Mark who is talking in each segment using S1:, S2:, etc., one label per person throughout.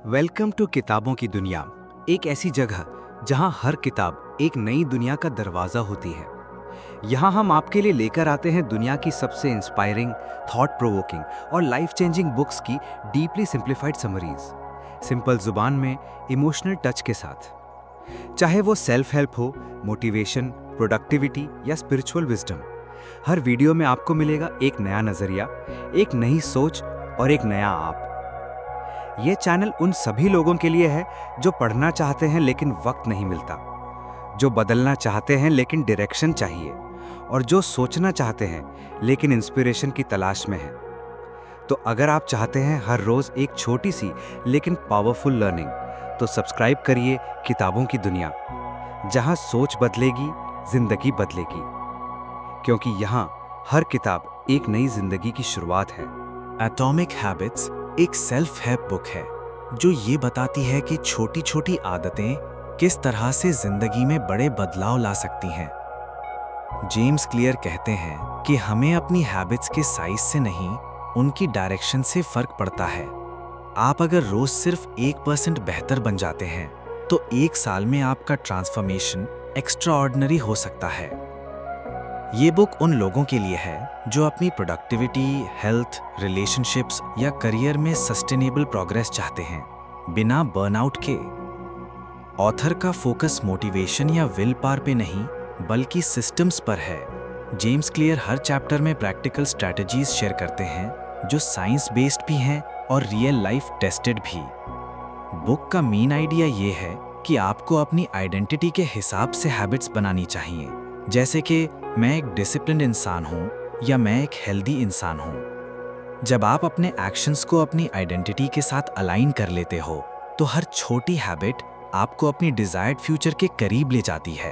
S1: Welcome to किताबों की दुनिया, एक ऐसी जगह जहां हर किताब एक नई दुनिया का दरवाजा होती है। यहां हम आपके लिए लेकर आते हैं दुनिया की सबसे इंस्पायरिंग, थॉट प्रोवोकिंग और लाइफ चेंजिंग बुक्स की डीपली सिंप्लीफाइड समरीज, सिंपल जुबान में, इमोशनल टच के साथ। चाहे वो सेल्फ हेल्प हो, मोटिवेशन, प्रोडक्टिविटी या स्पिरिचुअल विजडम, हर वीडियो में आपको मिलेगा एक नया नजरिया, एक नई सोच और एक नया आप। ये चैनल उन सभी लोगों के लिए है जो पढ़ना चाहते हैं लेकिन वक्त नहीं मिलता, जो बदलना चाहते हैं लेकिन डायरेक्शन चाहिए, और जो सोचना चाहते हैं लेकिन इंस्पिरेशन की तलाश में हैं। तो अगर आप चाहते हैं हर रोज एक छोटी सी लेकिन पावरफुल लर्निंग, तो सब्सक्राइब करिए किताबों की दुनिया, जहां सोच बदलेगी, जिंदगी बदलेगी, क्योंकि यहाँ हर किताब एक नई जिंदगी की शुरुआत है।
S2: एटॉमिक हैबिट्स एक सेल्फ हेल्प बुक है जो ये बताती है कि छोटी छोटी आदतें किस तरह से जिंदगी में बड़े बदलाव ला सकती हैं। जेम्स क्लियर कहते हैं कि हमें अपनी हैबिट्स के साइज से नहीं, उनकी डायरेक्शन से फर्क पड़ता है। आप अगर रोज सिर्फ 1% बेहतर बन जाते हैं तो 1 साल में आपका ट्रांसफॉर्मेशन एक्स्ट्राऑर्डिनरी हो सकता है। ये बुक उन लोगों के लिए है जो अपनी प्रोडक्टिविटी, हेल्थ, रिलेशनशिप्स या करियर में सस्टेनेबल प्रोग्रेस चाहते हैं, बिना बर्नआउट के। ऑथर का फोकस मोटिवेशन या विल पावर पे नहीं, बल्कि सिस्टम्स पर है। जेम्स क्लियर हर चैप्टर में प्रैक्टिकल स्ट्रैटेजीज शेयर करते हैं जो साइंस बेस्ड भी हैं और रियल लाइफ टेस्टेड भी। बुक का मेन आइडिया ये है कि आपको अपनी आइडेंटिटी के हिसाब से हैबिट्स बनानी चाहिए, जैसे कि मैं एक डिसिप्लिन्ड इंसान हूँ या मैं एक हेल्दी इंसान हूँ। जब आप अपने एक्शंस को अपनी आइडेंटिटी के साथ अलाइन कर लेते हो तो हर छोटी हैबिट आपको अपनी डिजायर्ड फ्यूचर के करीब ले जाती है।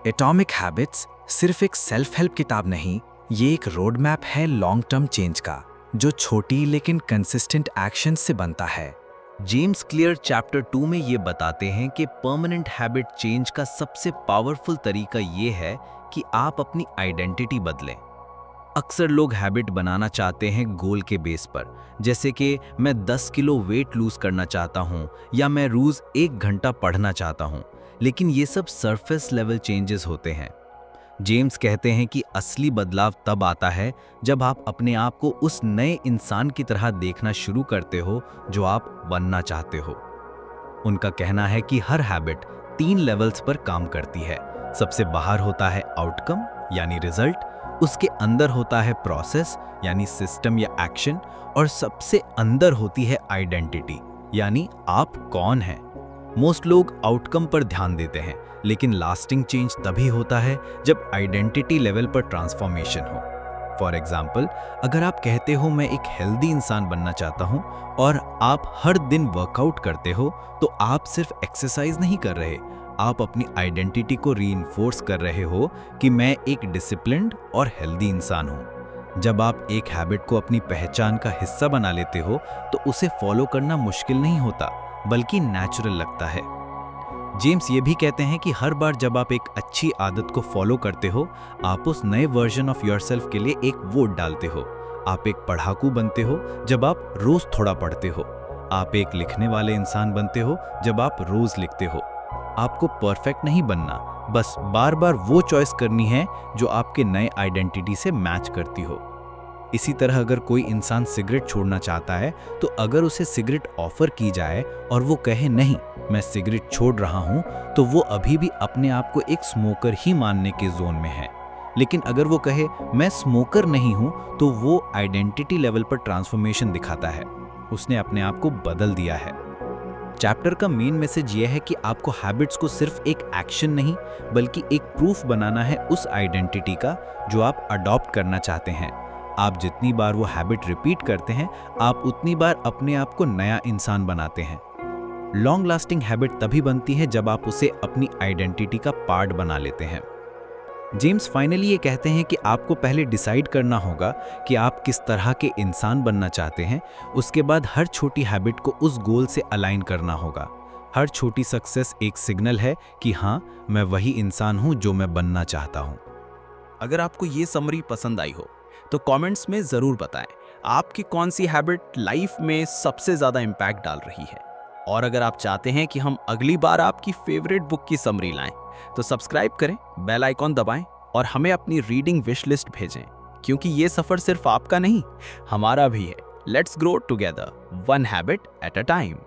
S2: एटॉमिक हैबिट्स सिर्फ एक सेल्फ हेल्प किताब नहीं, ये एक रोड मैप है लॉन्ग टर्म चेंज का, जो छोटी लेकिन कंसिस्टेंट एक्शन से बनता है।
S3: जेम्स क्लियर चैप्टर 2 में ये बताते हैं कि परमानेंट हैबिट चेंज का सबसे पावरफुल तरीका ये है कि आप अपनी आइडेंटिटी बदलें। अक्सर लोग हैबिट बनाना चाहते हैं गोल के बेस पर, जैसे कि मैं 10 किलो वेट लूज करना चाहता हूँ या मैं रोज 1 घंटा पढ़ना चाहता हूँ, लेकिन ये सब सरफेस लेवल चेंजेस होते हैं। जेम्स कहते हैं कि असली बदलाव तब आता है जब आप अपने आप को उस नए इंसान की तरह देखना शुरू करते हो जो आप बनना चाहते हो। उनका कहना है कि हर हैबिट 3 लेवल्स पर काम करती है। सबसे बाहर होता है आउटकम यानी रिजल्ट, उसके अंदर होता है प्रोसेस यानी सिस्टम या एक्शन, और सबसे अंदर होती है आइडेंटिटी यानी आप कौन हैं। मोस्ट लोग आउटकम पर ध्यान देते हैं, लेकिन लास्टिंग चेंज तभी होता है जब आइडेंटिटी लेवल पर ट्रांसफॉर्मेशन हो। फॉर एग्जाम्पल, अगर आप कहते हो मैं एक हेल्दी इंसान बनना चाहता हूं और आप हर दिन वर्कआउट करते हो, तो आप सिर्फ एक्सरसाइज नहीं कर रहे, आप अपनी आइडेंटिटी को रीइंफोर्स कर रहे हो कि मैं एक डिसिप्लिन्ड और हेल्दी इंसान हूं। जब आप एक हैबिट को अपनी पहचान का हिस्सा बना लेते हो तो उसे फॉलो करना मुश्किल नहीं होता, बल्कि नेचुरल लगता है। जेम्स ये भी कहते हैं कि हर बार जब आप एक अच्छी आदत को फॉलो करते हो, आप उस नए वर्जन ऑफ योरसेल्फ के लिए एक वोट डालते हो। आप एक पढ़ाकू बनते हो जब आप रोज थोड़ा पढ़ते हो। आप एक लिखने वाले इंसान बनते हो जब आप रोज लिखते हो। आपको परफेक्ट नहीं बनना, बस बार बार वो चॉइस करनी है जो आपके नए आइडेंटिटी से मैच करती हो। इसी तरह अगर कोई इंसान सिगरेट छोड़ना चाहता है, तो अगर उसे सिगरेट ऑफर की जाए और वो कहे नहीं मैं सिगरेट छोड़ रहा हूं, तो वो अभी भी अपने आप को एक स्मोकर ही मानने के जोन में है। लेकिन अगर वो कहे मैं स्मोकर नहीं हूं, तो वो आइडेंटिटी लेवल पर ट्रांसफॉर्मेशन दिखाता है, उसने अपने आप को बदल दिया है। चैप्टर का मेन मैसेज यह है कि आपको हैबिट्स को सिर्फ एक एक्शन नहीं, बल्कि एक प्रूफ बनाना है उस आइडेंटिटी का जो आप अडॉप्ट करना चाहते हैं। आप जितनी बार वो हैबिट रिपीट करते हैं, आप उतनी बार अपने आप को नया इंसान बनाते हैं। लॉन्ग लास्टिंग हैबिट तभी बनती है जब आप उसे अपनी आइडेंटिटी का पार्ट बना लेते हैं। जेम्स फाइनली ये कहते हैं कि आपको पहले डिसाइड करना होगा कि आप किस तरह के इंसान बनना चाहते हैं, उसके बाद हर छोटी हैबिट को उस गोल से अलाइन करना होगा। हर छोटी सक्सेस एक सिग्नल है कि हाँ, मैं वही इंसान हूँ जो मैं बनना चाहता हूँ।
S4: अगर आपको ये समरी पसंद आई हो तो कमेंट्स में ज़रूर बताएं।
S3: आपकी कौन सी हैबिट लाइफ में सबसे ज़्यादा इम्पैक्ट डाल रही है। और अगर आप चाहते हैं कि हम अगली बार आपकी फेवरेट बुक की समरी लाएं, तो सब्सक्राइब करें, बेल आइकॉन दबाएं और हमें अपनी रीडिंग विश लिस्ट भेजें, क्योंकि ये सफ़र सिर्फ आपका नहीं, हमारा भी है। Let's grow together, one habit at a time.